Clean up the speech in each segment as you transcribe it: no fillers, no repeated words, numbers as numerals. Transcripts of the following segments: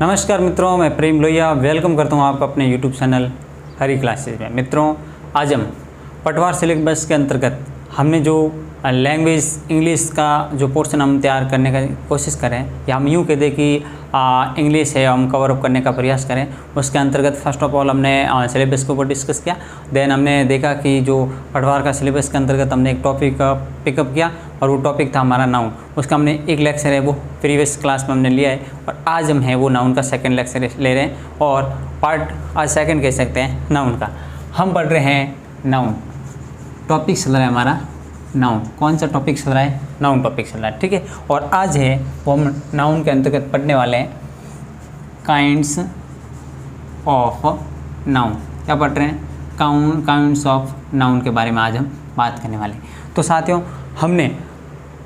नमस्कार मित्रों, मैं प्रेम लोहिया वेलकम करता हूं आपका अपने YouTube चैनल हरी क्लासेज में। मित्रों, आज हम पटवार सिलेबस के अंतर्गत हमने जो लैंग्वेज इंग्लिश का जो पोर्शन हम तैयार करने का कोशिश करें, या हम यूँ कह दें कि इंग्लिश है हम कवर अप करने का प्रयास करें, उसके अंतर्गत फर्स्ट ऑफ ऑल हमने सिलेबस के ऊपर डिस्कस किया। देन हमने देखा कि जो पटवार का सिलेबस के अंतर्गत हमने एक टॉपिक पिकअप किया और वो टॉपिक था हमारा नाउन। उसका हमने एक लेक्चर है वो प्रीवियस क्लास में हमने लिया है और आज हम है वो नाउन का सेकेंड लेक्चर ले रहे हैं और पार्ट आज सेकेंड कह सकते हैं नाउन का। हम पढ़ रहे हैं नाउन, टॉपिक चल रहा है हमारा नाउन। कौन सा टॉपिक चल रहा है? नाउन टॉपिक चल रहा है, ठीक है। और आज है वो हम नाउन के अंतर्गत पढ़ने वाले हैं काइंड्स ऑफ नाउन। क्या पढ़ रहे हैं? काइंड्स ऑफ नाउन के बारे में आज हम बात करने वाले हैं। तो साथियों, हमने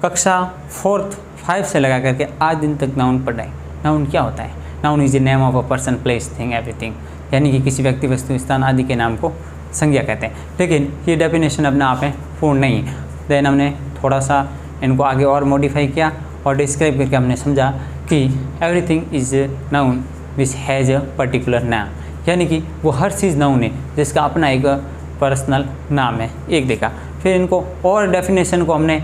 कक्षा 4th 5 से लगा करके आज दिन तक नाउन पढ़ा है। नाउन क्या होता है? Noun is the name of a person, place, thing, everything, यानी कि किसी व्यक्ति, वस्तु, स्थान आदि के नाम को संज्ञा कहते हैं। लेकिन ये डेफिनेशन अपने आप में पूर्ण नहीं है। देन हमने थोड़ा सा इनको आगे और मॉडिफाई किया और डिस्क्राइब करके हमने समझा कि everything is noun which has a particular नाम, यानी कि वो हर चीज़ नाउन है जिसका अपना एक पर्सनल नाम है। एक देखा, फिर इनको और डेफिनेशन को हमने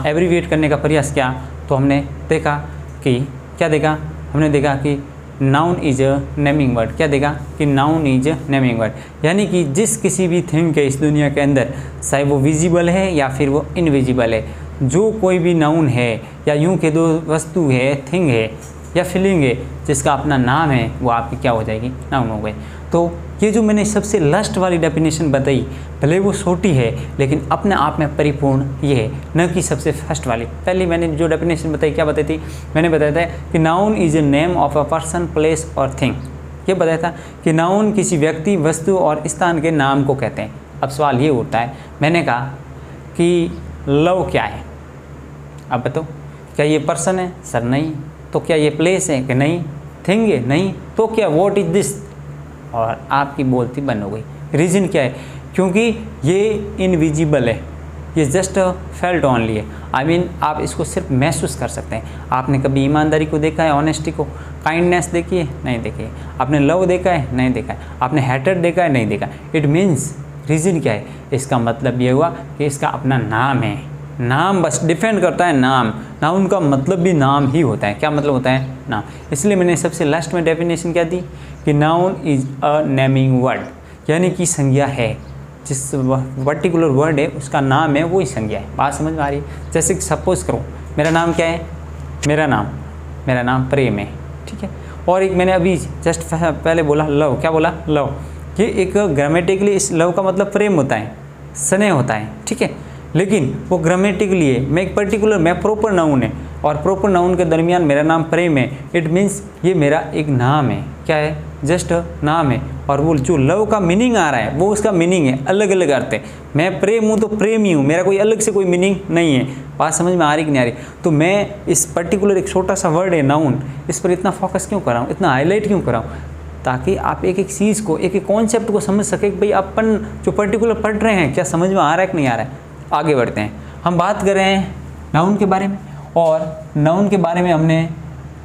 एब्रीविएट करने का प्रयास किया तो हमने देखा कि क्या देखा? हमने देखा कि noun is a naming word. क्या देखा? कि noun is a naming word, यानी कि जिस किसी भी थिंग के इस दुनिया के अंदर, चाहे वो विजिबल है या फिर वो इनविजिबल है, जो कोई भी नाउन है या यूँ के दो वस्तु है, थिंग है या फीलिंग है जिसका अपना नाम है, वो आपकी क्या हो जाएगी? नाउन हो गई। तो ये जो मैंने सबसे लास्ट वाली डेफिनेशन बताई, भले वो छोटी है लेकिन अपने आप में परिपूर्ण ये है, न कि सबसे फर्स्ट वाली। पहले मैंने जो डेफिनेशन बताई, क्या बताई थी? मैंने बताया था कि noun is a name of a person, place और थिंग। ये बताया था कि नाउन किसी व्यक्ति, वस्तु और स्थान के नाम को कहते हैं। अब सवाल ये उठता है, मैंने कहा कि लव क्या है? अब बताओ, क्या ये पर्सन है? सर नहीं। तो क्या ये प्लेस है? कि नहीं। थिंग है? नहीं। तो क्या व्हाट इज दिस? और आपकी बोलती बंद हो गई। रीज़न क्या है? क्योंकि ये इनविजिबल है, ये जस्ट फेल्ट ओनली है। आई मीन आप इसको सिर्फ महसूस कर सकते हैं। आपने कभी ईमानदारी को देखा है, ऑनेस्टी को, काइंडनेस देखी है? नहीं देखी है। आपने लव देखा है? नहीं देखा है। आपने हेटेड देखा है? नहीं देखा। इट मीन्स रीज़न क्या है? इसका मतलब ये हुआ कि इसका अपना नाम है। नाम बस डिफेंड करता है नाम। नाउन का मतलब भी नाम ही होता है। क्या मतलब होता है? नाम। इसलिए मैंने सबसे लास्ट में डेफिनेशन क्या दी कि noun is a naming word, यानी कि संज्ञा है। जिस पर्टिकुलर वर्ड है उसका नाम है, वही संज्ञा है। बात समझ में आ रही है? जैसे कि सपोज करो, मेरा नाम क्या है? मेरा नाम प्रेम है, ठीक है। और एक मैंने अभी जस्ट पहले बोला लव। क्या बोला? लव। ये एक ग्रामेटिकली इस लव का मतलब प्रेम होता है, स्नेह होता है, ठीक है। लेकिन वो ग्रामेटिकली है, मैं एक पर्टिकुलर, मैं प्रॉपर नाउन है और प्रॉपर नाउन के दरमियान मेरा नाम प्रेम है। इट मीन्स ये मेरा एक नाम है। क्या है? जस्ट नाम है। और वो जो लव का मीनिंग आ रहा है वो उसका मीनिंग है, अलग अलग अर्थ है। मैं प्रेम हूँ तो प्रेम ही हूँ, मेरा कोई अलग से कोई मीनिंग नहीं है। बात समझ में आ रही कि नहीं आ रही? तो मैं इस पर्टिकुलर एक छोटा सा वर्ड है नाउन, इस पर इतना फोकस क्यों कर रहा हूँ, इतना हाईलाइट क्यों कर रहा हूँ? ताकि आप एक एक चीज़ को, एक एक कॉन्सेप्ट को समझ सके कि भाई अपन जो पर्टिकुलर पढ़ रहे हैं क्या समझ में आ रहा है कि नहीं आ रहा है। आगे बढ़ते हैं। हम बात कर रहे हैं नाउन के बारे में, और नाउन के बारे में हमने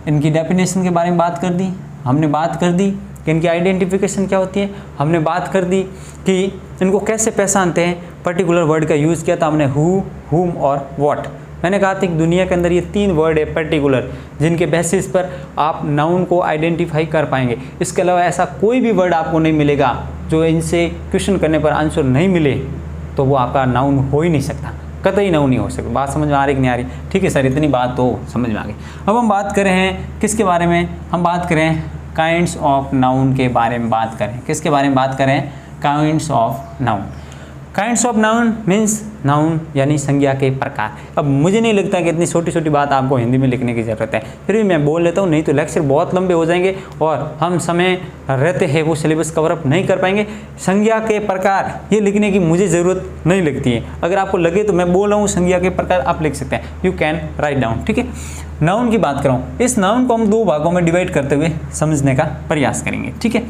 इनकी डेफिनेशन के बारे में बात कर दी। हमने बात कर दी कि इनकी आइडेंटिफिकेशन क्या होती है। हमने बात कर दी कि इनको कैसे पहचानते हैं। पर्टिकुलर वर्ड का यूज़ किया था हमने, हु, हुम और व्हाट। मैंने कहा था कि दुनिया के अंदर ये 3 वर्ड है पर्टिकुलर, जिनके बेसिस पर आप नाउन को आइडेंटिफाई कर पाएंगे। इसके अलावा ऐसा कोई भी वर्ड आपको नहीं मिलेगा जो इनसे क्वेश्चन करने पर आंसर नहीं मिले तो वो आपका नाउन हो ही नहीं सकता, कतई नाउन नहीं हो सकता। बात समझ में आ रही कि नहीं आ रही? ठीक है सर, इतनी बात तो समझ में आ गई। अब हम बात कर रहे हैं किसके बारे में? हम बात करें काइंड्स ऑफ नाउन के बारे में बात करें। किसके बारे में बात करें? Kinds of noun. Kinds of noun means noun यानी संज्ञा के प्रकार। अब मुझे नहीं लगता कि इतनी छोटी छोटी बात आपको हिंदी में लिखने की ज़रूरत है, फिर भी मैं बोल लेता हूँ, नहीं तो लेक्चर बहुत लंबे हो जाएंगे और हम समय रहते हैं वो सिलेबस कवर अप नहीं कर पाएंगे। संज्ञा के प्रकार ये लिखने की मुझे ज़रूरत नहीं लगती है। अगर आपको लगे तो मैं बोल रहा हूँ संज्ञा के प्रकार, आप लिख सकते हैं, यू कैन राइट डाउन, ठीक है। नाउन की बात करूँ, इस नाउन को हम 2 भागों में डिवाइड करते हुए समझने का प्रयास करेंगे, ठीक है।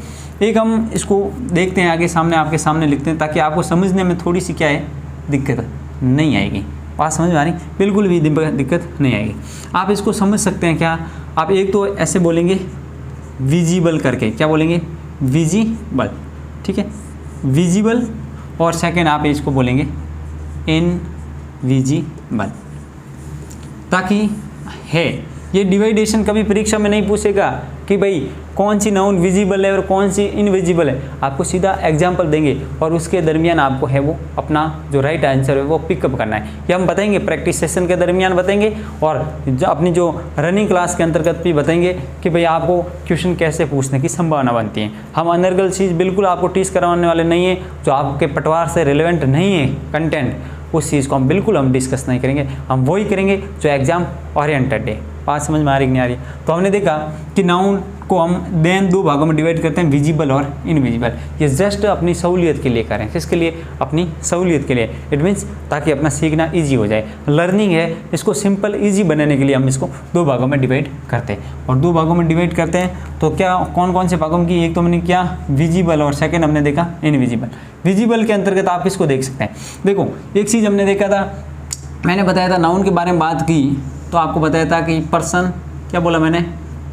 एक हम इसको देखते हैं आगे, सामने आपके सामने लिखते हैं ताकि आपको समझने में थोड़ी सी क्या है, दिक्कत नहीं आएगी। बात समझ में आ रही? बिल्कुल भी दिक्कत नहीं आएगी। आप इसको समझ सकते हैं क्या? आप एक तो ऐसे बोलेंगे विजिबल करके, क्या बोलेंगे, विजिबल, ठीक है, विजिबल, और सेकंड आप इसको बोलेंगे इनविजिबल, ताकि है ये डिवाइडेशन कभी परीक्षा में नहीं पूछेगा कि भाई कौन सी नाउन विजिबल है और कौन सी इनविजिबल है, आपको सीधा एग्जाम्पल देंगे और उसके दरमियान आपको है वो अपना जो राइट आंसर है वो पिकअप करना है। ये हम बताएंगे प्रैक्टिस सेशन के दरमियान बताएंगे, और अपनी जो रनिंग क्लास के अंतर्गत भी बताएंगे कि भाई आपको क्वेश्चन कैसे पूछने की संभावना बनती है। हम अनर्गल चीज़ बिल्कुल आपको टीच करवाने वाले नहीं है, जो आपके पटवार से रिलेवेंट नहीं है कंटेंट, उस चीज़ को हम डिस्कस नहीं करेंगे, हम वही करेंगे जो एग्जाम ओरिएंटेड है। बात समझ में आ रही कि नहीं आ रही? तो हमने देखा कि नाउन को हम देन दो भागों में डिवाइड करते हैं, विजिबल और इनविजिबल। ये जस्ट अपनी सहूलियत के लिए करें, किसके लिए? अपनी सहूलियत के लिए। इट मीन्स ताकि अपना सीखना इजी हो जाए, लर्निंग है, इसको सिंपल इजी बनाने के लिए हम इसको दो भागों में डिवाइड करते हैं। और दो भागों में डिवाइड करते हैं तो क्या कौन कौन से भागों की? एक तो हमने क्या, विजिबल, और सेकेंड हमने देखा इनविजिबल। विजिबल के अंतर्गत आप इसको देख सकते हैं। देखो एक चीज़ हमने देखा था, मैंने बताया था नाउन के बारे में बात की तो आपको बताया था कि पर्सन, क्या बोला मैंने?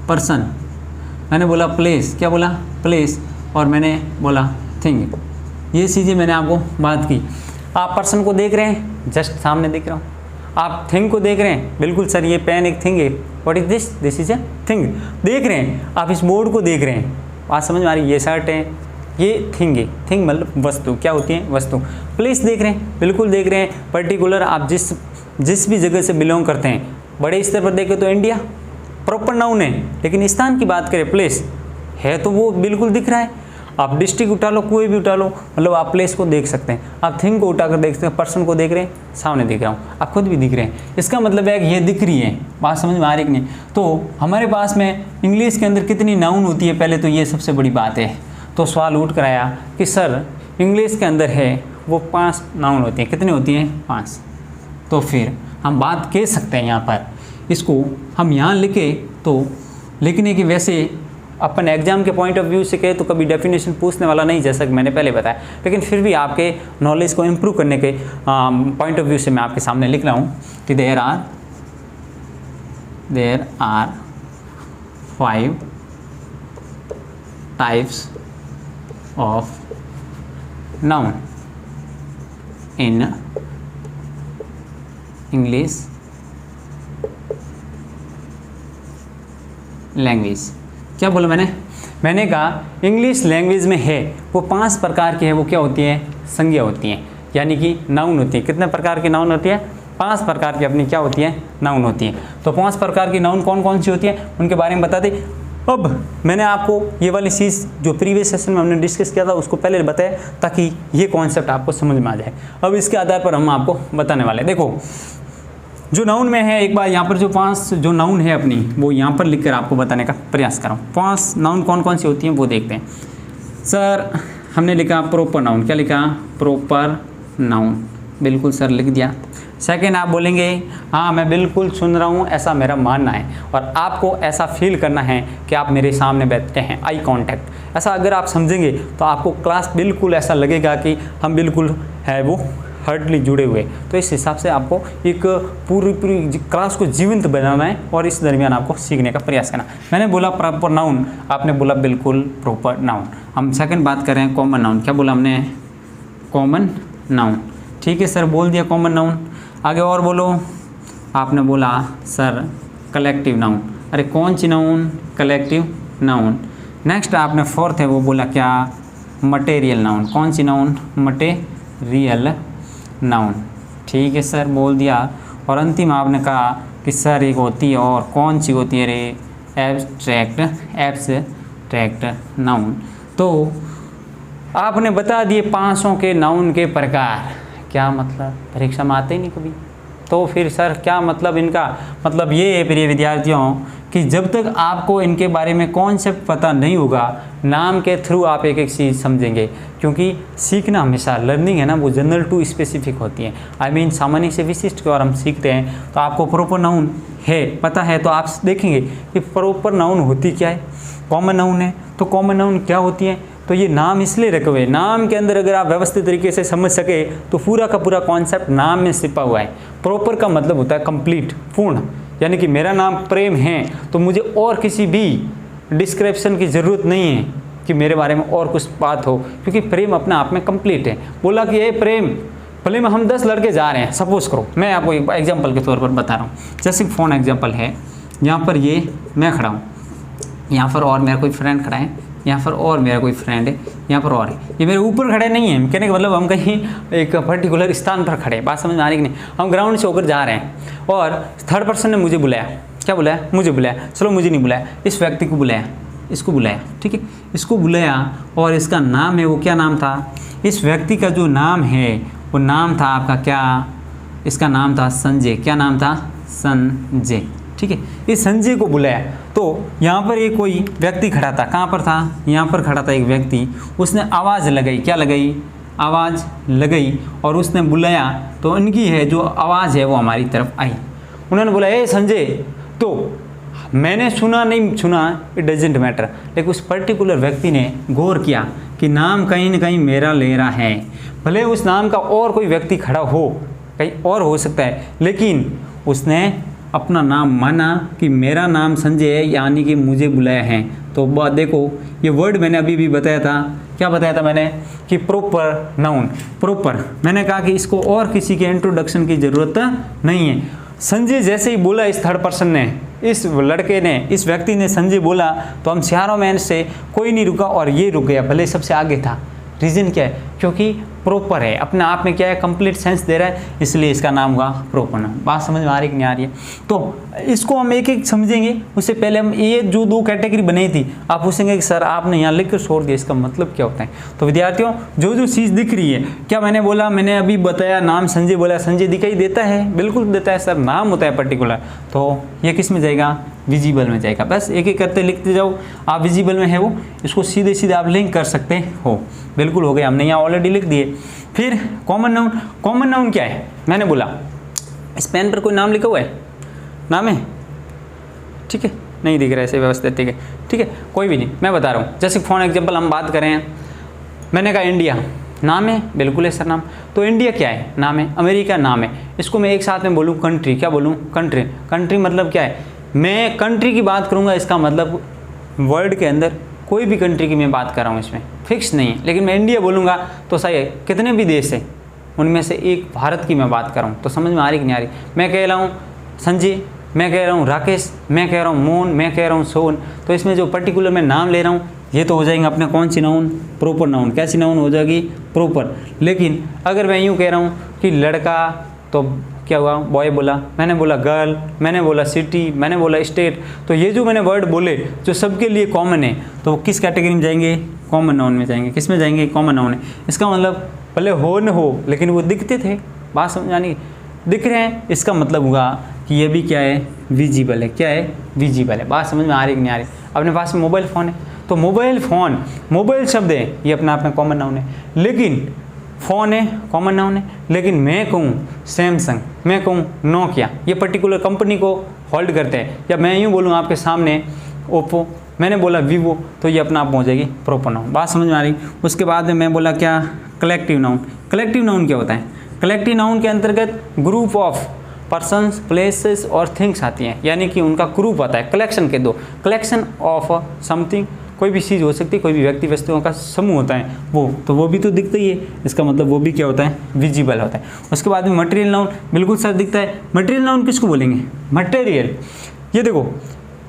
पर्सन। मैंने बोला प्लेस, क्या बोला? प्लेस। और मैंने बोला थिंग। ये चीज़ें मैंने आपको बात की। आप पर्सन को देख रहे हैं, जस्ट सामने देख रहा हूँ। आप थिंग को देख रहे हैं, बिल्कुल सर ये पेन एक थिंग है। What is this? This is a thing. देख रहे हैं आप, इस बोर्ड को देख रहे हैं, बात समझ में आ रही? ये शर्ट है, ये थिंग है। थिंग मतलब वस्तु, क्या होती है? वस्तु। प्लेस देख रहे हैं, बिल्कुल देख रहे हैं। पर्टिकुलर आप जिस भी जगह से बिलोंग करते हैं, बड़े स्तर पर देखें तो इंडिया प्रॉपर नाउन है, लेकिन स्थान की बात करें प्लेस है तो वो बिल्कुल दिख रहा है। आप डिस्ट्रिक्ट उठा लो, कोई भी उठा लो, मतलब आप प्लेस को देख सकते हैं। आप थिंग को उठाकर देख सकते हैं, पर्सन को देख रहे हैं, सामने दिख रहा हूँ, आप खुद भी दिख रहे हैं। इसका मतलब है कि ये दिख रही है। बात समझ में आ रही कि नहीं? तो हमारे पास में इंग्लिश के अंदर कितनी नाउन होती है, पहले तो ये सबसे बड़ी बात है। तो सवाल उठ कर आया कि सर इंग्लिश के अंदर है वो 5 नाउन होती हैं। कितनी होती हैं? 5। तो फिर हम बात कह सकते हैं यहाँ पर, इसको हम यहाँ लिखे तो लिखने की, वैसे अपन एग्जाम के पॉइंट ऑफ व्यू से कहे तो कभी डेफिनेशन पूछने वाला नहीं, जैसा कि मैंने पहले बताया, लेकिन फिर भी आपके नॉलेज को इम्प्रूव करने के पॉइंट ऑफ व्यू से मैं आपके सामने लिख रहा हूँ कि there are 5 types of noun in English language. क्या बोला मैंने कहा इंग्लिश लैंग्वेज में है वो 5 प्रकार की है। वो क्या होती है? संज्ञा होती हैं, यानी कि नाउन होती है। कितने प्रकार की नाउन होती है? 5 प्रकार की अपनी क्या होती है? नाउन होती है। तो 5 प्रकार की नाउन कौन कौन सी होती है उनके बारे में बता दें। अब मैंने आपको ये वाली चीज़ जो प्रीवियस सेशन में हमने डिस्कस किया था उसको पहले बताया, ताकि ये कॉन्सेप्ट आपको समझ में आ जाए। अब इसके आधार पर हम आपको बताने वाले। देखो जो नाउन में है, एक बार यहाँ पर जो 5 जो नाउन है अपनी, वो यहाँ पर लिखकर आपको बताने का प्रयास कर रहा हूँ। 5 नाउन कौन कौन सी होती हैं वो देखते हैं। सर हमने लिखा प्रॉपर नाउन, क्या लिखा? प्रॉपर नाउन, बिल्कुल सर लिख दिया। सेकेंड आप बोलेंगे हाँ मैं बिल्कुल सुन रहा हूँ, ऐसा मेरा मानना है, और आपको ऐसा फील करना है कि आप मेरे सामने बैठते हैं, आई कांटेक्ट। ऐसा अगर आप समझेंगे तो आपको क्लास बिल्कुल ऐसा लगेगा कि हम बिल्कुल है वो हार्डली जुड़े हुए। तो इस हिसाब से आपको एक पूरी क्लास को जीवंत बनाना है और इस दरमियान आपको सीखने का प्रयास करना। मैंने बोला प्रॉपर नाउन, आपने बोला बिल्कुल प्रॉपर नाउन। हम सेकंड बात कर रहे हैं कॉमन नाउन। क्या बोला हमने? Common noun. ठीक है सर, बोल दिया कॉमन नाउन। आगे और बोलो। आपने बोला सर कलेक्टिव नाउन। अरे कौन सी नाउन? Collective noun. नेक्स्ट आपने फोर्थ है वो बोला क्या? Material noun. कौन सी नाउन? Material noun. ठीक है सर, बोल दिया। और अंतिम आपने कहा कि सर एक होती है, और कौन सी होती है रे? Abstract noun. तो आपने बता दिए 500 के नाउन के प्रकार। क्या मतलब? परीक्षा में आते ही नहीं कभी। तो फिर सर क्या मतलब इनका? मतलब ये है प्रिय विद्यार्थियों कि जब तक आपको इनके बारे में कॉन्सेप्ट पता नहीं होगा, नाम के थ्रू आप एक एक चीज़ समझेंगे। क्योंकि सीखना हमेशा, लर्निंग है ना, वो जनरल टू स्पेसिफिक होती है। आई मीन सामान्य से विशिष्ट की ओर हम सीखते हैं। तो आपको प्रॉपर नाउन है पता है तो आप देखेंगे कि प्रॉपर नाउन होती क्या है। कॉमन नाउन है तो कॉमन नाउन क्या होती है? तो ये नाम इसलिए रखे हुए, नाम के अंदर अगर आप व्यवस्थित तरीके से समझ सके तो पूरा का पूरा कॉन्सेप्ट नाम में छिपा हुआ है। प्रॉपर का मतलब होता है कंप्लीट, पूर्ण। यानी कि मेरा नाम प्रेम है तो मुझे और किसी भी डिस्क्रिप्शन की ज़रूरत नहीं है कि मेरे बारे में और कुछ बात हो, क्योंकि प्रेम अपने आप में कंप्लीट है। बोला कि ये प्रेम भले में हम 10 लड़के जा रहे हैं, सपोज करो, मैं आपको एक एग्जांपल के तौर पर बता रहा हूँ, जैसे फ़ोन एग्जांपल है, यहाँ पर ये मैं खड़ा हूँ, यहाँ पर और मेरा कोई फ्रेंड खड़ा है, यहाँ पर और मेरा कोई फ्रेंड है, यहाँ पर और है, ये मेरे ऊपर खड़े नहीं है, कहने का मतलब हम कहीं एक पर्टिकुलर स्थान पर खड़े हैं। बात समझ में आ रही कि नहीं? हम ग्राउंड से होकर जा रहे हैं और थर्ड पर्सन ने मुझे बुलाया, क्या बुलाया? मुझे बुलाया, चलो मुझे नहीं बुलाया, इस व्यक्ति को बुलाया, इसको बुलाया, ठीक है, इसको बुलाया और इसका नाम है, वो क्या नाम था? इस व्यक्ति का जो नाम है वो नाम था आपका क्या? इसका नाम था संजय। क्या नाम था? संजय, ठीक है। इस संजय को बुलाया तो यहाँ पर एक कोई व्यक्ति खड़ा था, कहाँ पर था? यहाँ पर खड़ा था एक व्यक्ति, उसने आवाज़ लगाई, क्या लगाई? आवाज़ लगाई और उसने बुलाया तो उनकी है जो आवाज़ है वो हमारी तरफ आई। उन्होंने बोला ए संजय, तो मैंने सुना नहीं सुना इट डजेंट मैटर, लेकिन उस पर्टिकुलर व्यक्ति ने गौर किया कि नाम कहीं ना कहीं मेरा ले रहा है। भले उस नाम का और कोई व्यक्ति खड़ा हो, कहीं और हो सकता है, लेकिन उसने अपना नाम माना कि मेरा नाम संजय है, यानी कि मुझे बुलाया है। तो बात देखो, ये वर्ड मैंने अभी भी बताया था, क्या बताया था मैंने? कि प्रॉपर नाउन। प्रॉपर मैंने कहा कि इसको और किसी के इंट्रोडक्शन की ज़रूरत नहीं है। संजय जैसे ही बोला इस थर्ड पर्सन ने, इस लड़के ने, इस व्यक्ति ने संजय बोला तो हम चारों में से कोई नहीं रुका और ये रुक गया, भले सबसे आगे था। रीज़न क्या है? क्योंकि प्रॉपर है, अपने आप में क्या है? कंप्लीट सेंस दे रहा है, इसलिए इसका नाम हुआ प्रॉपर नाउन। बात समझ में आ रही कि नहीं आ रही है? तो इसको हम एक एक समझेंगे। उससे पहले हम ये जो 2 कैटेगरी बनाई थी, आप पूछेंगे कि सर आपने यहाँ लिख कर छोड़ दिया, इसका मतलब क्या होता है? तो विद्यार्थियों, जो जो चीज़ दिख रही है, क्या मैंने बोला? मैंने अभी बताया नाम संजय बोला, संजय दिखाई देता है, बिल्कुल देता है सर, नाम होता है पर्टिकुलर, तो ये किस में जाएगा? विजिबल में जाएगा। बस एक एक करते लिखते जाओ, आप विजिबल में है वो, इसको सीधे सीधे आप लिंक कर सकते हो। बिल्कुल हो गया, हमने यहाँ ऑलरेडी लिख दिए। फिर कॉमन नाउन। कॉमन नाउन क्या है? मैंने बोला इस पेन पर कोई नाम लिखा हुआ है? नाम है? ठीक है, नहीं दिख रहा है ऐसे व्यवस्थित, ठीक है, ठीक है, कोई भी नहीं, मैं बता रहा हूँ। जैसे फॉर एग्जाम्पल हम बात करें, मैंने कहा इंडिया, नाम है? बिल्कुल है सर नाम। तो इंडिया क्या है? नाम है। अमेरिका नाम है। इसको मैं एक साथ में बोलूँ कंट्री, क्या बोलूँ? कंट्री। कंट्री मतलब क्या है? मैं कंट्री की बात करूँगा, इसका मतलब वर्ल्ड के अंदर कोई भी कंट्री की मैं बात कर रहा हूँ, इसमें फिक्स नहीं है, लेकिन मैं इंडिया बोलूँगा तो सही है। कितने भी देश है उनमें से एक भारत की मैं बात कर रहा हूँ, तो समझ में आ रही कि नहीं आ रही? मैं कह रहा हूँ संजय, मैं कह रहा हूँ राकेश, मैं कह रहा हूँ मोहन, मैं कह रहा हूँ सोहन, तो इसमें जो पर्टिकुलर मैं नाम ले रहा हूँ ये तो हो जाएंगे अपने कौन सी नाउन? Proper noun. कैसी नाउन हो जाएगी? प्रॉपर। लेकिन अगर मैं यूँ कह रहा हूँ कि लड़का, तो क्या हुआ? बॉय बोला, मैंने बोला गर्ल, मैंने बोला सिटी, मैंने बोला स्टेट, तो ये जो मैंने वर्ड बोले जो सबके लिए कॉमन है, तो किस कैटेगरी में जाएंगे? कॉमन नाउन में जाएंगे। किस में जाएंगे? कॉमन नाउन है। इसका मतलब भले हो न हो, लेकिन वो दिखते थे, बात समझ आनी, दिख रहे हैं, इसका मतलब हुआ कि ये भी क्या है? विजिबल है। क्या है? विजिबल है। बात समझ में आ रही कि नहीं आ रही? अपने पास में मोबाइल फ़ोन है, तो मोबाइल फ़ोन, मोबाइल शब्द है, ये अपने आप में कॉमन नाउन है, लेकिन फ़ोन है, कॉमन नाउन है। लेकिन मैं कहूँ सैमसंग, मैं कहूँ नोकिया, ये पर्टिकुलर कंपनी को होल्ड करते हैं, या मैं यूँ बोलूँ आपके सामने ओप्पो, मैंने बोला वीवो, तो ये अपना आप हो जाएगी प्रॉपर नाउन। बात समझ में आ रही? उसके बाद में मैं बोला क्या? Collective noun. कलेक्टिव नाउन क्या होता है? कलेक्टिव नाउन के अंतर्गत ग्रुप ऑफ पर्सन्स, प्लेसेस और थिंग्स आती हैं, यानी कि उनका ग्रुप आता है। कलेक्शन के दो, कलेक्शन ऑफ समथिंग, कोई भी चीज़ हो सकती है, कोई भी व्यक्ति वस्तुओं का समूह होता है वो, तो वो भी तो दिखता ही है, इसका मतलब वो भी क्या होता है? विजिबल होता है। उसके बाद में मटेरियल नाउन, बिल्कुल सर दिखता है। मटेरियल नाउन किसको बोलेंगे? मटेरियल, ये देखो,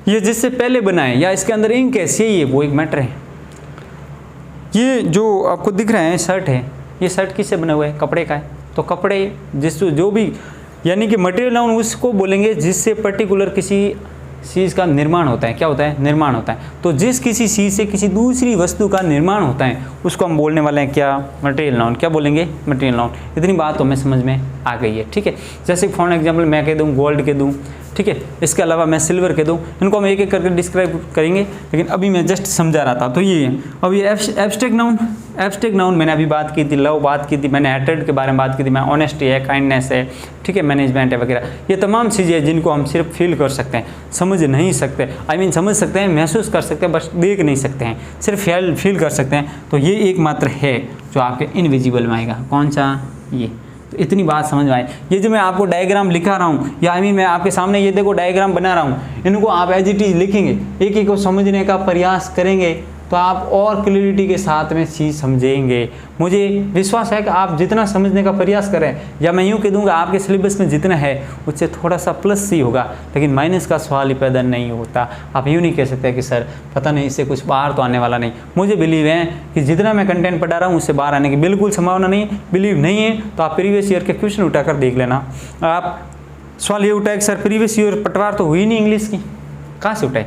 ये जिससे पहले बना है या इसके अंदर इंक है, यही है, वो एक मैटर है। ये जो आपको दिख रहा है शर्ट है, ये शर्ट किससे बना हुआ है? कपड़े का है, तो कपड़े जिस जो भी, यानी कि मटेरियल नाउन उसको बोलेंगे जिससे पर्टिकुलर किसी चीज़ का निर्माण होता है। क्या होता है? निर्माण होता है। तो जिस किसी चीज़ से किसी दूसरी वस्तु का निर्माण होता है उसको हम बोलने वाले हैं क्या? Material noun. क्या बोलेंगे? Material noun. इतनी बात तो हमें समझ में आ गई है, ठीक है। जैसे फॉर एग्जाम्पल मैं कह दूँ गोल्ड कह दूँ, ठीक है, इसके अलावा मैं सिल्वर कह दूँ, इनको हम एक एक करके डिस्क्राइब करेंगे, लेकिन अभी मैं जस्ट समझा रहा था। तो ये है। अब ये एब्स्ट्रैक्ट नाउन, एब्स्ट्रैक्ट नाउन मैंने अभी बात की थी, लव बात की थी, मैंने हैट्रेड के बारे में बात की थी, मैं ऑनेस्टी है, काइंडनेस है, ठीक है, मैनेजमेंट है वगैरह, ये तमाम चीज़ें हैं जिनको हम सिर्फ फील कर सकते हैं, समझ नहीं सकते। समझ सकते हैं, महसूस कर सकते हैं, बस देख नहीं सकते हैं, सिर्फ फील कर सकते हैं। तो ये एकमात्र है जो आपके इनविजिबल में आएगा। कौन सा? ये। तो इतनी बात समझ में आए। ये जो मैं आपको डायग्राम लिखा रहा हूँ या मैं आपके सामने ये देखो डायग्राम बना रहा हूँ, इनको आप एज इट इज लिखेंगे, एक एक को समझने का प्रयास करेंगे तो आप और क्लियरिटी के साथ में चीज़ समझेंगे। मुझे विश्वास है कि आप जितना समझने का प्रयास करें, या मैं यूँ कह दूँगा आपके सिलेबस में जितना है उससे थोड़ा सा प्लस ही होगा, लेकिन माइनस का सवाल ही पैदा नहीं होता। आप यूँ नहीं कह सकते कि सर पता नहीं इससे कुछ बाहर तो आने वाला नहीं। मुझे बिलीव है कि जितना मैं कंटेंट पढ़ा रहा हूँ उससे बाहर आने की बिल्कुल संभावना नहीं है। बिलीव नहीं है तो आप प्रीवियस ईयर के क्वेश्चन उठाकर देख लेना। आप सवाल ये उठाए कि सर प्रीवियस ईयर पटवार तो हुई नहीं इंग्लिश की, कहाँ से उठाए?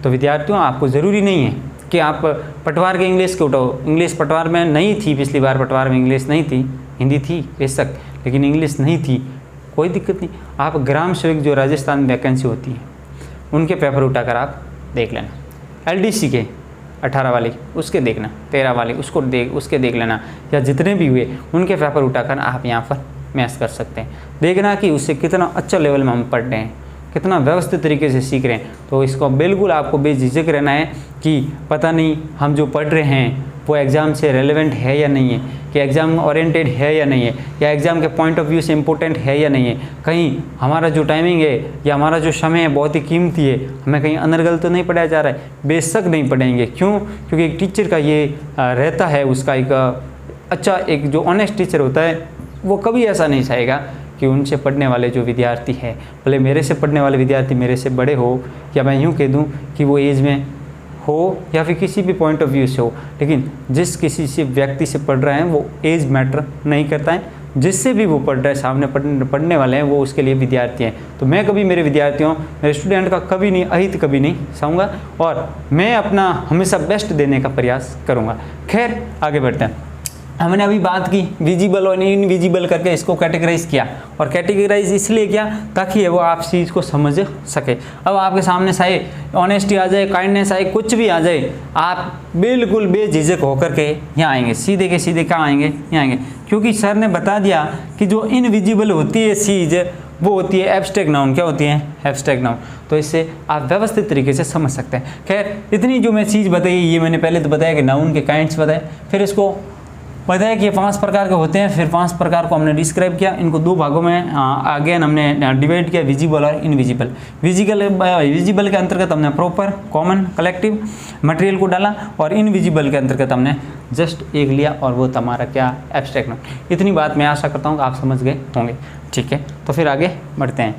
तो विद्यार्थियों आपको ज़रूरी नहीं है कि आप पटवार के इंग्लिश के उठाओ। इंग्लिश पटवार में नहीं थी, पिछली बार पटवार में इंग्लिश नहीं थी, हिंदी थी बेशक लेकिन इंग्लिश नहीं थी, कोई दिक्कत नहीं। आप ग्राम सेवक जो राजस्थान में वैकेंसी होती है उनके पेपर उठाकर आप देख लेना। LDC के 18 वाली उसके देखना, 13 वाली उसके देख लेना, या जितने भी हुए उनके पेपर उठाकर आप यहाँ पर मैच कर सकते हैं। देखना कि उससे कितना अच्छा लेवल में हम पढ़ रहे हैं, कितना व्यवस्थित तरीके से सीख रहे हैं। तो इसको बिल्कुल आपको बेझिझक रहना है कि पता नहीं हम जो पढ़ रहे हैं वो एग्ज़ाम से रेलेवेंट है या नहीं है, कि एग्ज़ाम ओरिएंटेड है या नहीं है, या एग्ज़ाम के पॉइंट ऑफ व्यू से इम्पोर्टेंट है या नहीं है। कहीं हमारा जो टाइमिंग है या हमारा जो समय है बहुत ही कीमती है, हमें कहीं अनर्गल तो नहीं पढ़ाया जा रहा है? बेशक नहीं पढ़ेंगे। क्यों? क्योंकि एक टीचर का ये रहता है, उसका एक अच्छा एक जो ऑनेस्ट टीचर होता है वो कभी ऐसा नहीं चाहेगा कि उनसे पढ़ने वाले जो विद्यार्थी है, भले मेरे से पढ़ने वाले विद्यार्थी मेरे से बड़े हो, या मैं यूँ कह दूँ कि वो एज में हो या फिर किसी भी पॉइंट ऑफ व्यू से हो, लेकिन जिस किसी से व्यक्ति से पढ़ रहे हैं वो एज मैटर नहीं करता है। जिससे भी वो पढ़ रहा है, सामने पढ़ने वाले हैं, वो उसके लिए विद्यार्थी हैं। तो मैं कभी मेरे विद्यार्थियों, मेरे स्टूडेंट का कभी नहीं अहित कभी नहीं चाहूँगा, और मैं अपना हमेशा बेस्ट देने का प्रयास करूँगा। खैर आगे बढ़ते हैं। हमने अभी बात की विजिबल और इनविजिबल करके इसको कैटेगराइज किया, और कैटेगराइज इसलिए किया ताकि वो आप चीज़ को समझ सके। अब आपके सामने चाहे ऑनेस्टी आ जाए, काइंडनेस आए, कुछ भी आ जाए, आप बिल्कुल बेझिझक होकर के यहाँ आएंगे, सीधे के सीधे कहाँ आएंगे? यहाँ आएंगे, क्योंकि सर ने बता दिया कि जो इनविजिबल होती है चीज़ वो होती है एब्स्ट्रैक्ट नाउन। क्या होती है? Abstract noun. तो इससे आप व्यवस्थित तरीके से समझ सकते हैं। खैर इतनी जो मैं चीज़ बताई, ये मैंने पहले तो बताया कि नाउन के काइंड्स बताए, फिर इसको बताया कि ये 5 प्रकार के होते हैं, फिर 5 प्रकार को हमने डिस्क्राइब किया। इनको 2 भागों में अगेन हमने डिवाइड किया, विजिबल और इनविजिबल। विजिबल के अंतर्गत हमने प्रॉपर, कॉमन, कलेक्टिव मटेरियल को डाला, और इनविजिबल के अंतर्गत हमने जस्ट एक लिया और वो हमारा क्या? Abstract noun. इतनी बात मैं आशा करता हूँ कि आप समझ गए होंगे। ठीक है, तो फिर आगे बढ़ते हैं।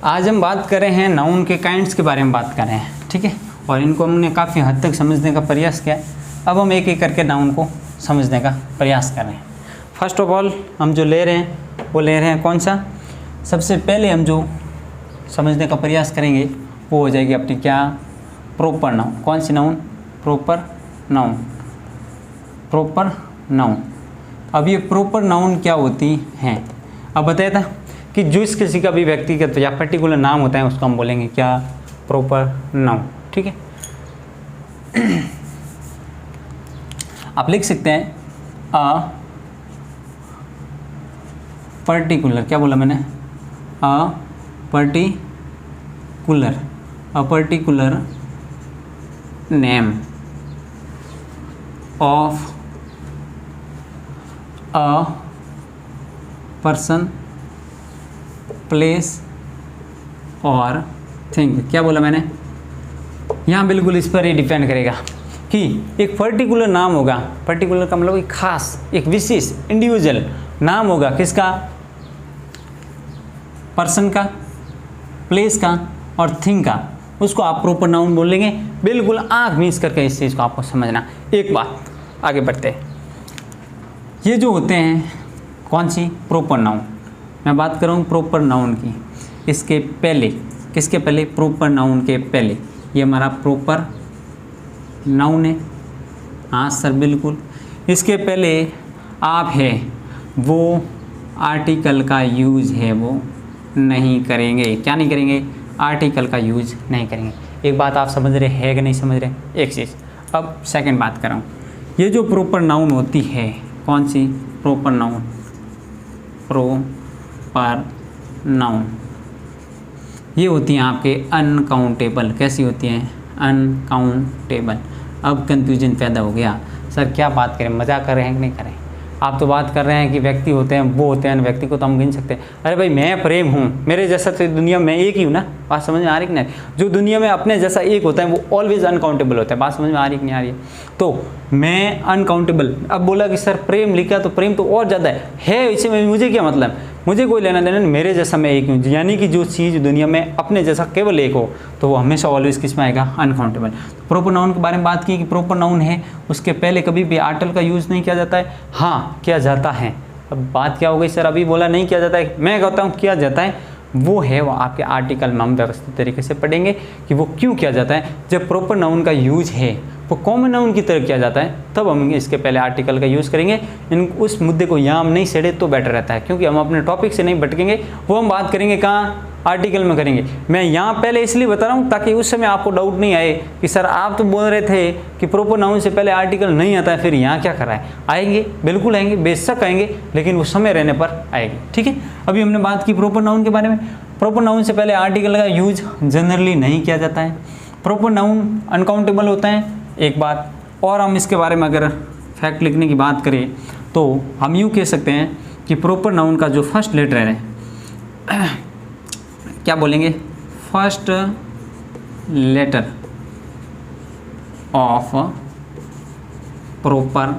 आज हम बात कर रहे हैं नाउन के काइंड्स के बारे में बात कर रहे हैं। ठीक है, और इनको हमने काफ़ी हद तक समझने का प्रयास किया। अब हम एक एक करके नाउन को समझने का प्रयास कर रहे हैं। फर्स्ट ऑफ ऑल हम जो ले रहे हैं वो ले रहे हैं कौन सा? सबसे पहले हम जो समझने का प्रयास करेंगे वो हो जाएगी अपनी क्या? Proper noun. कौन सी noun? Proper noun. Proper noun. अब ये प्रॉपर नाउन क्या होती हैं? अब बताया था कि जो इस किसी का भी व्यक्तिगत या पर्टिकुलर नाम होता है उसको हम बोलेंगे क्या? Proper noun. ठीक है, आप लिख सकते हैं अ पर्टिकुलर। क्या बोला मैंने? A particular name of a person, place और थिंग। क्या बोला मैंने? यहाँ बिल्कुल इस पर ही डिपेंड करेगा कि एक पर्टिकुलर नाम होगा। पर्टिकुलर का मतलब एक खास, एक विशेष, इंडिविजुअल नाम होगा। किसका? पर्सन का, प्लेस का और थिंग का। उसको आप प्रॉपर नाउन बोलेंगे। बिल्कुल आँख मीच करके इस चीज़ को आपको समझना। एक बात आगे बढ़ते हैं। ये जो होते हैं कौन सी? Proper noun. मैं बात कर रहा हूँ प्रॉपर नाउन की। इसके पहले, किसके पहले? प्रॉपर नाउन के पहले ये हमारा प्रॉपर नाउन है। हाँ सर बिल्कुल। इसके पहले आप है वो आर्टिकल का यूज है वो नहीं करेंगे। क्या नहीं करेंगे? आर्टिकल का यूज नहीं करेंगे। एक बात आप समझ रहे हैं कि नहीं समझ रहे? एक चीज़। अब सेकंड बात कर रहा हूँ। ये जो प्रॉपर नाउन होती है कौन सी? Proper noun. प्रॉपर नाउन, ये होती हैं आपके अनकाउंटेबल। कैसी होती हैं? अनकाउंटेबल। अब कंफ्यूजन पैदा हो गया, सर क्या बात करें, मजाक कर रहे हैं कि नहीं करें? आप तो बात कर रहे हैं कि व्यक्ति होते हैं, वो होते हैं, व्यक्ति को तो हम गिन सकते हैं। अरे भाई मैं प्रेम हूँ, मेरे जैसा तो दुनिया में एक ही हूँ ना। बात समझ में आ रही कि नहीं? जो दुनिया में अपने जैसा एक होता है वो ऑलवेज अनकाउंटेबल होता है। बात समझ में आ रही कि नहीं आ रही है? तो मैं अनकाउंटेबल। अब बोला कि सर प्रेम लिखा तो प्रेम तो और ज़्यादा है इसे में मुझे क्या मतलब, मुझे कोई लेना देना नहीं, मेरे जैसा मैं एक हूँ। यानी कि जो चीज़ दुनिया में अपने जैसा केवल एक हो तो वो हमेशा ऑलवेज किस में आएगा? अनकाउंटेबल। प्रोपर नाउन के बारे में बात की कि प्रोपर नाउन है उसके पहले कभी भी आर्टिकल का यूज़ नहीं किया जाता है। हाँ किया जाता है। अब बात क्या हो गई सर, अभी बोला नहीं किया जाता है, मैं कहता हूँ किया जाता है। वो है वो आपके आर्टिकल में हम व्यवस्थित तरीके से पढ़ेंगे कि वो क्यों किया जाता है। जब प्रॉपर नाउन का यूज है वो कॉमन नाउन की तरह किया जाता है तब हम इसके पहले आर्टिकल का यूज़ करेंगे। उस मुद्दे को यहाँ हम नहीं छेड़े तो बेटर रहता है, क्योंकि हम अपने टॉपिक से नहीं भटकेंगे। वो हम बात करेंगे कहाँ? आर्टिकल में करेंगे। मैं यहाँ पहले इसलिए बता रहा हूँ ताकि उस समय आपको डाउट नहीं आए कि सर आप तो बोल रहे थे कि प्रॉपर नाउन से पहले आर्टिकल नहीं आता है, फिर यहाँ क्या करा है। आएंगे, बिल्कुल आएंगे, बेशक आएंगे, लेकिन वो समय रहने पर आएगी। ठीक है, अभी हमने बात की प्रॉपर नाउन के बारे में। प्रॉपर नाउन से पहले आर्टिकल का यूज जनरली नहीं किया जाता है। प्रॉपर नाउन अनकाउंटेबल होता है, एक बात। और हम इसके बारे में अगर फैक्ट लिखने की बात करें तो हम यूँ कह सकते हैं कि प्रॉपर नाउन का जो फर्स्ट लेटर है, क्या बोलेंगे? First letter of proper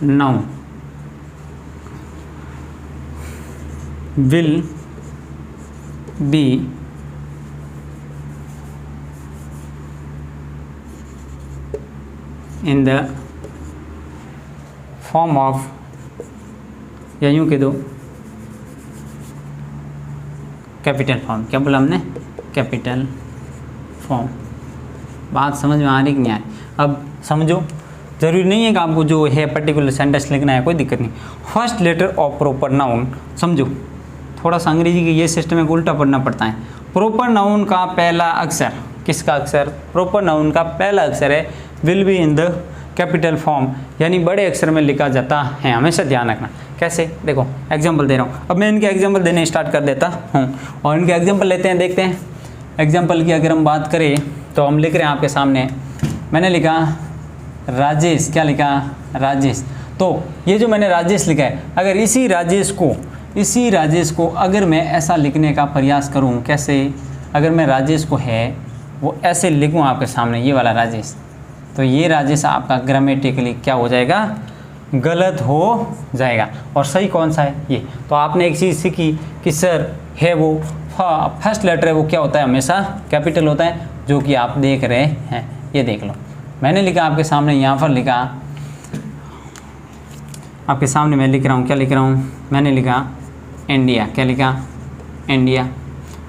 noun will be in the form of, या यूँ कह दो कैपिटल फॉर्म। क्या बोला हमने? Capital form. बात समझ में आ रही कि नहीं आ रही? अब समझो, ज़रूरी नहीं है कि आपको जो है पर्टिकुलर सेंटेंस लिखना है, कोई दिक्कत नहीं। First letter of proper noun, समझो थोड़ा सा अंग्रेजी के ये सिस्टम में उल्टा पढ़ना पड़ता है। प्रॉपर नाउन का पहला अक्षर, किसका अक्षर? प्रॉपर नाउन का पहला अक्षर है will be in the capital form, यानी बड़े अक्षर में लिखा जाता है। हमेशा ध्यान रखना। कैसे? देखो एग्जांपल दे रहा हूँ। अब मैं इनके एग्जांपल देने स्टार्ट कर देता हूँ और इनके एग्जांपल लेते हैं, देखते हैं। एग्जांपल की अगर हम बात करें तो हम लिख रहे हैं आपके सामने, मैंने लिखा राजेश। क्या लिखा? राजेश। तो ये जो मैंने राजेश लिखा है, अगर इसी राजेश को अगर मैं ऐसा लिखने का प्रयास करूँ, कैसे? अगर मैं राजेश को है वो ऐसे लिखूँ आपके सामने, ये वाला राजेश, तो ये राजेश आपका ग्रामेटिकली क्या हो जाएगा? गलत हो जाएगा। और सही कौन सा है? ये। तो आपने एक चीज़ सीखी कि सर है वो फर्स्ट लेटर है वो क्या होता है? हमेशा कैपिटल होता है, जो कि आप देख रहे हैं। ये देख लो, मैंने लिखा आपके सामने, यहाँ पर लिखा आपके सामने, मैं लिख रहा हूँ। क्या लिख रहा हूँ? मैंने लिखा इंडिया। क्या लिखा? इंडिया।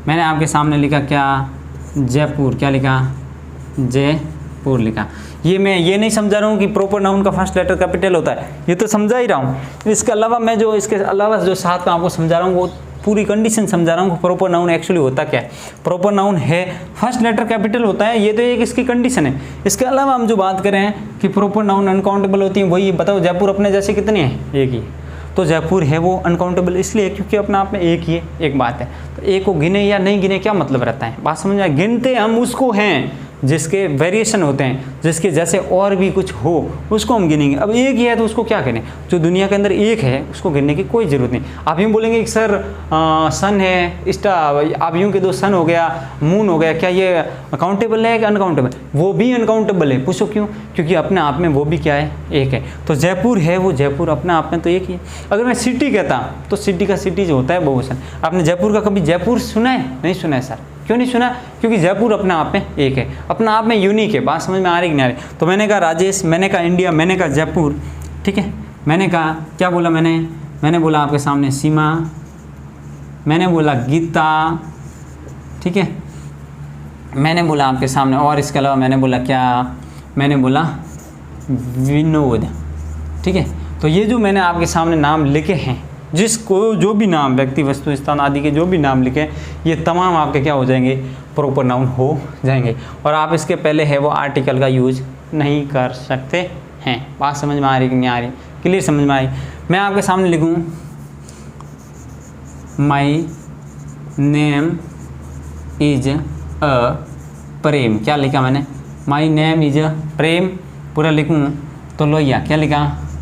मैंने आपके सामने लिखा क्या? जयपुर। क्या लिखा? जयपुर लिखा। ये मैं ये नहीं समझा रहा हूँ कि प्रॉपर नाउन का फर्स्ट लेटर कैपिटल होता है, ये तो समझा ही रहा हूँ। इसके अलावा मैं जो इसके अलावा जो साथ में आपको समझा रहा हूँ वो पूरी कंडीशन समझा रहा हूँ कि प्रॉपर नाउन एक्चुअली होता क्या है। प्रॉपर नाउन है फर्स्ट लेटर कैपिटल होता है, ये तो एक इसकी कंडीशन है। इसके अलावा हम जो बात कर रहे हैं कि प्रॉपर नाउन अनकाउंटेबल होती है, वही बताओ जयपुर अपने जैसे कितने हैं? एक ही। तो जयपुर है वो अनकाउंटेबल इसलिए क्योंकि अपना आप में एक ही है। एक बात है, तो एक को गिने या नहीं गिने क्या मतलब रहता है? बात समझ में? गिनते हम उसको हैं जिसके वेरिएशन होते हैं, जिसके जैसे और भी कुछ हो उसको हम गिनेंगे। अब एक ही है तो उसको क्या गिने? जो दुनिया के अंदर एक है उसको गिनने की कोई ज़रूरत नहीं। आप यूँ बोलेंगे कि सर सन है, स्टार, आप यूँ के दो सन हो गया, मून हो गया, क्या ये अकाउंटेबल है कि अनकाउंटेबल? वो भी अनकाउंटेबल है। पूछो क्यों? क्योंकि अपने आप में वो भी क्या है? एक है। तो जयपुर है वो जयपुर अपने आप में तो एक ही है। अगर मैं सिटी कहता तो सिटी का सिटी जो होता है बहुवचन। आपने जयपुर का कभी जयपुर सुना है? नहीं सुना है सर। क्यों नहीं सुना? क्योंकि जयपुर अपने आप में एक है, अपना आप में यूनिक है। बात समझ में आ रही कि नहीं आ रही? तो मैंने कहा राजेश, मैंने कहा इंडिया, मैंने कहा जयपुर। ठीक है, मैंने कहा क्या बोला? मैंने बोला आपके सामने सीमा, मैंने बोला गीता। ठीक है, मैंने बोला आपके सामने, और इसके अलावा मैंने बोला क्या? मैंने बोला विनोद। ठीक है, तो ये जो मैंने आपके सामने नाम लिखे हैं, जिसको जो भी नाम, व्यक्ति, वस्तु, स्थान आदि के जो भी नाम लिखे, ये तमाम आपके क्या हो जाएंगे? प्रॉपर नाउन हो जाएंगे। और आप इसके पहले है वो आर्टिकल का यूज नहीं कर सकते हैं। बात समझ में आ रही कि नहीं आ रही? क्लियर समझ में आई? मैं आपके सामने लिखूँ माई नेम इज अ प्रेम, क्या लिखा मैंने, माई नेम इज अ प्रेम, पूरा लिखूँ तो लोहिया, क्या लिखा,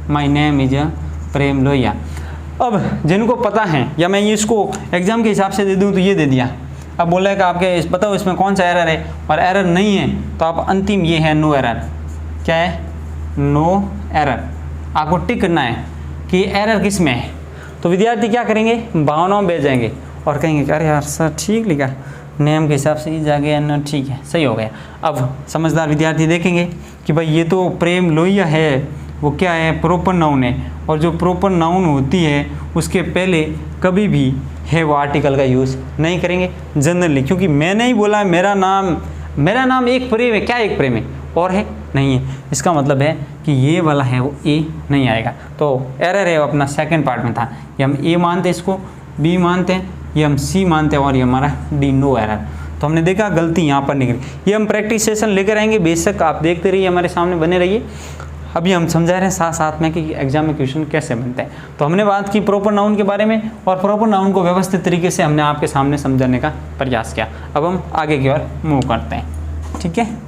माई नेम इज अ प्रेम लोहिया। अब जिनको पता है, या मैं ये इसको एग्जाम के हिसाब से दे दूँ तो ये दे दिया, अब बोला है कि आपके बताओ इसमें कौन सा एरर है, और एरर नहीं है तो आप अंतिम ये है नो एरर, क्या है, नो एरर, आपको टिक करना है कि एरर किस में है। तो विद्यार्थी क्या करेंगे, भावनाओं में बैठ जाएंगे और कहेंगे कि अरे यार सर ठीक लिखा, नेम के हिसाब से ये जाके ना, ठीक है सही हो गया। अब समझदार विद्यार्थी देखेंगे कि भाई ये तो प्रेम लोहिया है, वो क्या है, प्रॉपर नाउन है, और जो प्रॉपर नाउन होती है उसके पहले कभी भी है वो आर्टिकल का यूज़ नहीं करेंगे जनरली, क्योंकि मैंने ही बोला मेरा नाम एक प्रेम है, क्या एक प्रेम है और है नहीं है, इसका मतलब है कि ये वाला है वो ए नहीं आएगा। तो एरर है वो अपना सेकंड पार्ट में था, ये हम ए मानते हैं, इसको बी मानते हैं, ये हम सी मानते हैं, और ये हमारा डी नो एरर। तो हमने देखा गलती यहाँ पर निकली, ये हम प्रैक्टिस सेशन लेकर आएंगे, बेशक आप देखते रहिए, हमारे सामने बने रहिए। अभी हम समझा रहे हैं साथ साथ में कि एग्जाम में क्वेश्चन कैसे बनते हैं। तो हमने बात की प्रॉपर नाउन के बारे में, और प्रॉपर नाउन को व्यवस्थित तरीके से हमने आपके सामने समझाने का प्रयास किया। अब हम आगे की ओर मूव करते हैं, ठीक है।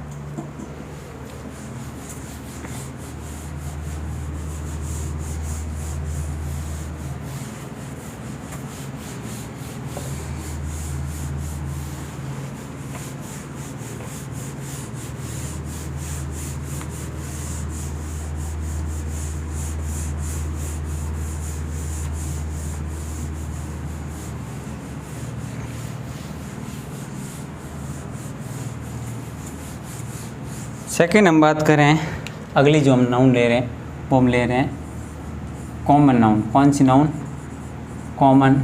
सेकेंड हम बात करें, अगली जो हम नाउन ले रहे हैं वो हम ले रहे हैं कॉमन नाउन। कौन सी नाउन, कॉमन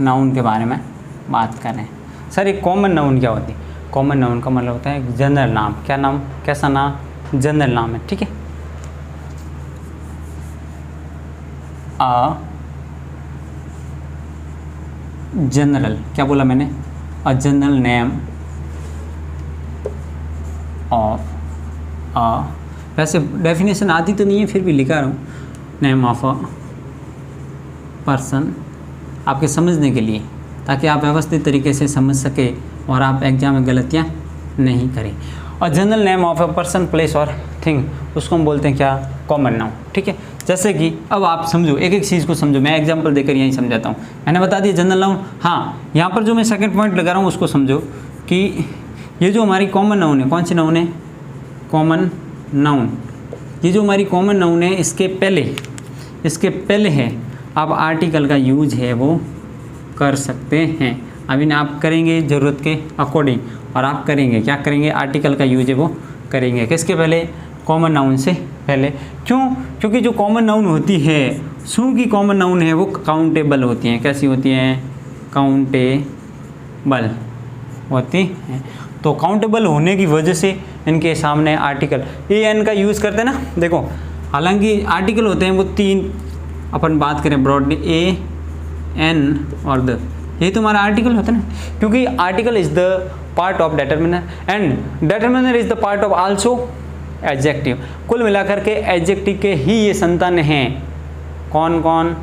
नाउन के बारे में बात कर रहे हैं। सर एक कॉमन नाउन क्या होती है, कॉमन नाउन का मतलब होता है जनरल नाम। क्या नाम, कैसा नाम, जनरल नाम है, ठीक है। जनरल, क्या बोला मैंने, अ जनरल नेम ऑफ वैसे डेफिनेशन आती तो नहीं है, फिर भी लिखा रहा हूँ, नेम ऑफ अ पर्सन, आपके समझने के लिए, ताकि आप व्यवस्थित तरीके से समझ सके और आप एग्जाम में गलतियाँ नहीं करें। और general name of a person, place और थिंग, उसको हम बोलते हैं क्या, कॉमन नाउन, ठीक है। जैसे कि अब आप समझो, एक एक चीज़ को समझो, मैं एग्जांपल देकर यहीं समझाता हूँ। मैंने बता दिया जनरल नाउन, हाँ यहाँ पर जो मैं सेकंड पॉइंट लगा रहा हूँ उसको समझो कि ये जो हमारी कॉमन नाउन है, कौन सी नाउन है, कॉमन नाउन। ये जो हमारी कॉमन नाउन है, इसके पहले है आप आर्टिकल का यूज है वो कर सकते हैं। अभी आप करेंगे ज़रूरत के अकॉर्डिंग, और आप करेंगे क्या करेंगे, आर्टिकल का यूज है वो करेंगे किसके पहले, कॉमन नाउन से पहले। क्यों, क्योंकि जो कॉमन नाउन होती है, सू की कॉमन नाउन है वो काउंटेबल होती हैं। कैसी होती हैं, काउंटेबल होती हैं। तो काउंटेबल होने की वजह से इनके सामने आर्टिकल ए एन का यूज़ करते हैं ना। देखो हालांकि आर्टिकल होते हैं वो तीन, अपन बात करें ब्रॉडली, ए एन और द, ये तो हमारा आर्टिकल होता है ना, क्योंकि article is the part of determiner and determiner is the part of also adjective. कुल मिलाकर के एडजेक्टिव के ही ये संतान हैं। कौन कौन,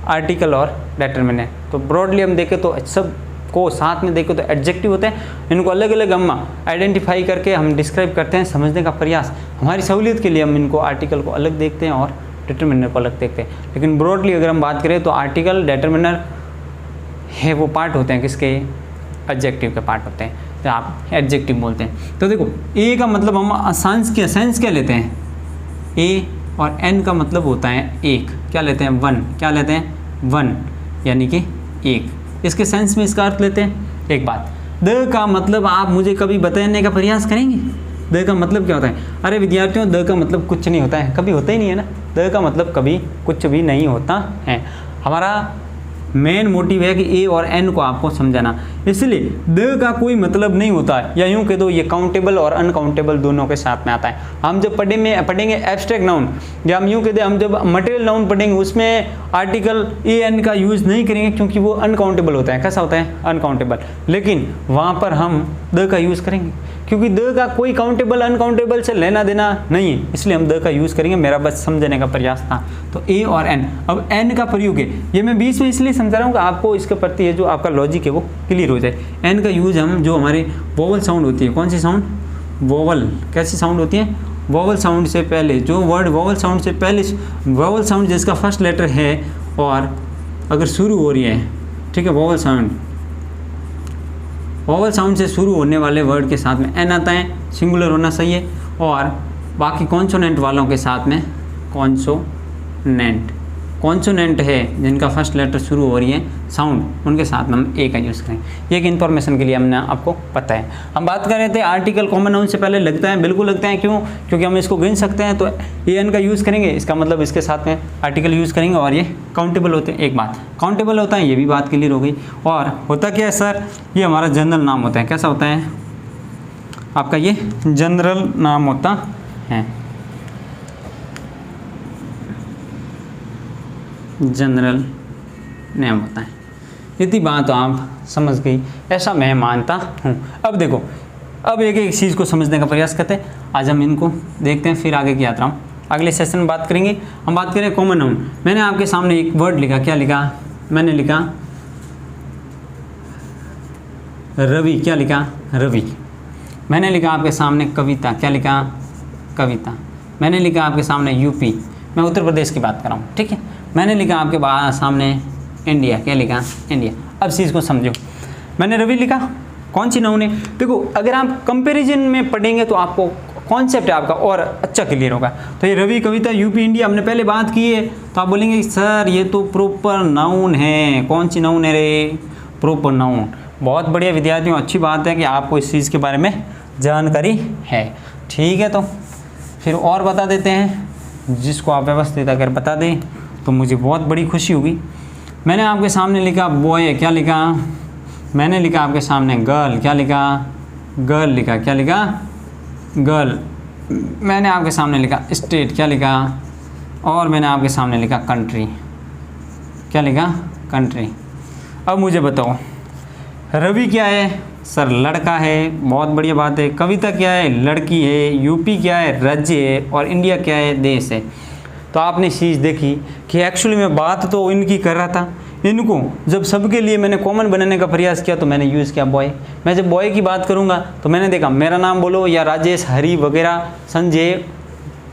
आर्टिकल और डिटरमिनर। तो ब्रॉडली हम देखें तो सब को साथ में देखें तो एडजेक्टिव होते हैं। इनको अलग अलग हम आइडेंटिफाई करके हम डिस्क्राइब करते हैं, समझने का प्रयास, हमारी सहूलियत के लिए हम इनको आर्टिकल को अलग देखते हैं और डिटरमिनर को अलग देखते हैं। लेकिन ब्रॉडली अगर हम बात करें तो आर्टिकल डिटरमिनर है वो पार्ट होते हैं किसके, एडजेक्टिव के पार्ट होते हैं, तो आप एडजेक्टिव बोलते हैं। तो देखो ए का मतलब हम सेंस क्या लेते हैं, ए, और एन का मतलब होता है एक, क्या लेते हैं, वन, क्या लेते हैं, वन, यानी कि एक। इसके सेंस में इसका अर्थ लेते हैं। एक बात, द का मतलब आप मुझे कभी बताने का प्रयास करेंगे, द का मतलब क्या होता है। अरे विद्यार्थियों, द का मतलब कुछ नहीं होता है, कभी होता ही नहीं है ना। द का मतलब कभी कुछ भी नहीं होता है। हमारा मेन मोटिव है कि ए और एन को आपको समझाना, इसलिए द का कोई मतलब नहीं होता है। या यूँ कह दो ये काउंटेबल और अनकाउंटेबल दोनों के साथ में आता है। हम जब पढ़ेंगे एब्स्ट्रैक्ट नाउन, या हम यूँ कह दें हम जब मटेरियल नाउन पढ़ेंगे उसमें आर्टिकल ए एन का यूज़ नहीं करेंगे, क्योंकि वो अनकाउंटेबल होता है। कैसा होता है, अनकाउंटेबल। लेकिन वहाँ पर हम द का यूज़ करेंगे, क्योंकि द का कोई काउंटेबल अनकाउंटेबल से लेना देना नहीं है, इसलिए हम द का यूज़ करेंगे। मेरा बस समझने का प्रयास था। तो ए और एन, अब एन का प्रयोग है, ये मैं बीच में इसलिए समझा रहा हूँ कि आपको इसके प्रति है जो आपका लॉजिक है वो क्लियर हो जाए। एन का यूज़ हम जो हमारे वोवल साउंड होती है, कौन सी साउंड, वोवल, कैसी साउंड होती है, वोवल साउंड से पहले, जो वर्ड वोवल साउंड से पहले, वोवल साउंड जिसका फर्स्ट लेटर है और अगर शुरू हो रही है, ठीक है, वोवल साउंड से शुरू होने वाले वर्ड के साथ में एन आता है, सिंगुलर होना चाहिए, और बाकी कॉन्सोनेंट वालों के साथ में कॉन्सोनेंट है जिनका फर्स्ट लेटर शुरू हो रही है साउंड, उनके साथ में हम ए का यूज़ करेंगे। ये एक इन्फॉर्मेशन के लिए हमने आपको पता है। हम बात कर रहे थे आर्टिकल कॉमन नाउन से पहले लगता है, बिल्कुल लगता है, क्यों, क्योंकि हम इसको गिन सकते हैं, तो ए एन का यूज़ करेंगे, इसका मतलब इसके साथ में आर्टिकल यूज़ करेंगे, और ये काउंटेबल होते हैं। एक बात काउंटेबल होता है, ये भी बात क्लियर हो गई। और होता क्या है सर, ये हमारा जनरल नाम होता है। कैसा होता है आपका, ये जनरल नाम होता है, जनरल नेम होता है। इतनी बात तो आप समझ गई, ऐसा मैं मानता हूँ। अब देखो, अब एक एक चीज़ को समझने का प्रयास करते हैं। आज हम इनको देखते हैं, फिर आगे की यात्रा हम अगले सेशन में बात करेंगे। हम बात करें कॉमन नाउन। मैंने आपके सामने एक वर्ड लिखा, क्या लिखा, मैंने लिखा रवि, क्या लिखा, रवि। मैंने लिखा आपके सामने कविता, क्या लिखा, कविता। मैंने लिखा आपके सामने यूपी, मैं उत्तर प्रदेश की बात कर रहा हूँ, ठीक है। मैंने लिखा आपके सामने इंडिया, क्या लिखा, इंडिया। अब चीज़ को समझो, मैंने रवि लिखा, कौन सी नाउन है। देखो, अगर आप कंपैरिजन में पढ़ेंगे तो आपको कॉन्सेप्ट है आपका और अच्छा क्लियर होगा। तो ये रवि, कविता, यूपी, इंडिया हमने पहले बात की है, तो आप बोलेंगे सर ये तो प्रॉपर नाउन है। कौन सी नाउन है रे, प्रॉपर नाउन। बहुत बढ़िया विद्यार्थियों, अच्छी बात है कि आपको इस चीज़ के बारे में जानकारी है, ठीक है। तो फिर और बता देते हैं, जिसको आप व्यवस्थित अगर बता दें तो मुझे बहुत बड़ी खुशी होगी। मैंने आपके सामने लिखा बॉय, क्या लिखा, मैंने लिखा आपके सामने गर्ल, क्या लिखा, गर्ल लिखा, क्या लिखा, गर्ल। मैंने आपके सामने लिखा स्टेट, क्या लिखा, और मैंने आपके सामने लिखा कंट्री, क्या लिखा, कंट्री। अब मुझे बताओ, रवि क्या है सर, लड़का है, बहुत बढ़िया बात है। कविता क्या है, लड़की है। यूपी क्या है, राज्य है। और इंडिया क्या है, देश है। तो आपने चीज़ देखी कि एक्चुअली मैं बात तो इनकी कर रहा था, इनको जब सबके लिए मैंने कॉमन बनाने का प्रयास किया तो मैंने यूज़ किया बॉय। मैं जब बॉय की बात करूँगा तो मैंने देखा, मेरा नाम बोलो या राजेश, हरी वगैरह, संजय,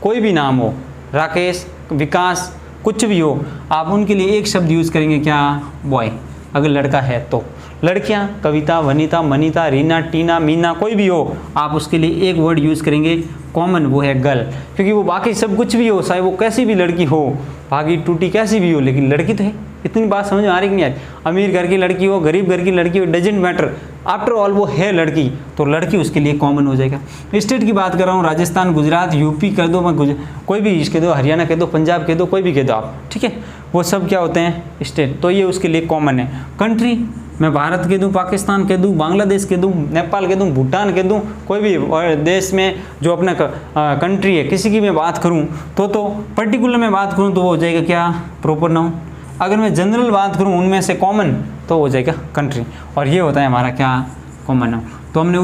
कोई भी नाम हो, राकेश, विकास, कुछ भी हो, आप उनके लिए एक शब्द यूज़ करेंगे, क्या, बॉय। अगर लड़का है तो, लड़कियां कविता, वनिता, मनीता, रीना, टीना, मीना, कोई भी हो, आप उसके लिए एक वर्ड यूज़ करेंगे कॉमन, वो है गर्ल। क्योंकि वो बाकी सब कुछ भी हो, चाहे वो कैसी भी लड़की हो, भागी टूटी कैसी भी हो, लेकिन लड़की तो है। इतनी बात समझ में आ रही कि नहीं आ रही। अमीर घर की लड़की हो, गरीब घर की लड़की हो, डजेंट मैटर, आफ्टर ऑल वो है लड़की, तो लड़की उसके लिए कॉमन हो जाएगा। स्टेट की बात कर रहा हूँ, राजस्थान, गुजरात, यूपी कह दो, मैं कोई भी कह दो, हरियाणा कह दो, पंजाब कह दो, कोई भी कह दो आप, ठीक है, वो सब क्या होते हैं, स्टेट। तो ये उसके लिए कॉमन है। कंट्री, मैं भारत कह दूं, पाकिस्तान कह दूं, बांग्लादेश कह दूं, नेपाल कह दूं, भूटान कह दूं, कोई भी देश में जो अपना कंट्री है, किसी की मैं बात करूं तो पर्टिकुलर में बात करूं तो वो हो जाएगा क्या, प्रॉपर नाउन। अगर मैं जनरल बात करूं उनमें से कॉमन तो हो जाएगा कंट्री। और ये होता है हमारा क्या, कॉमन नाउन। तो हमने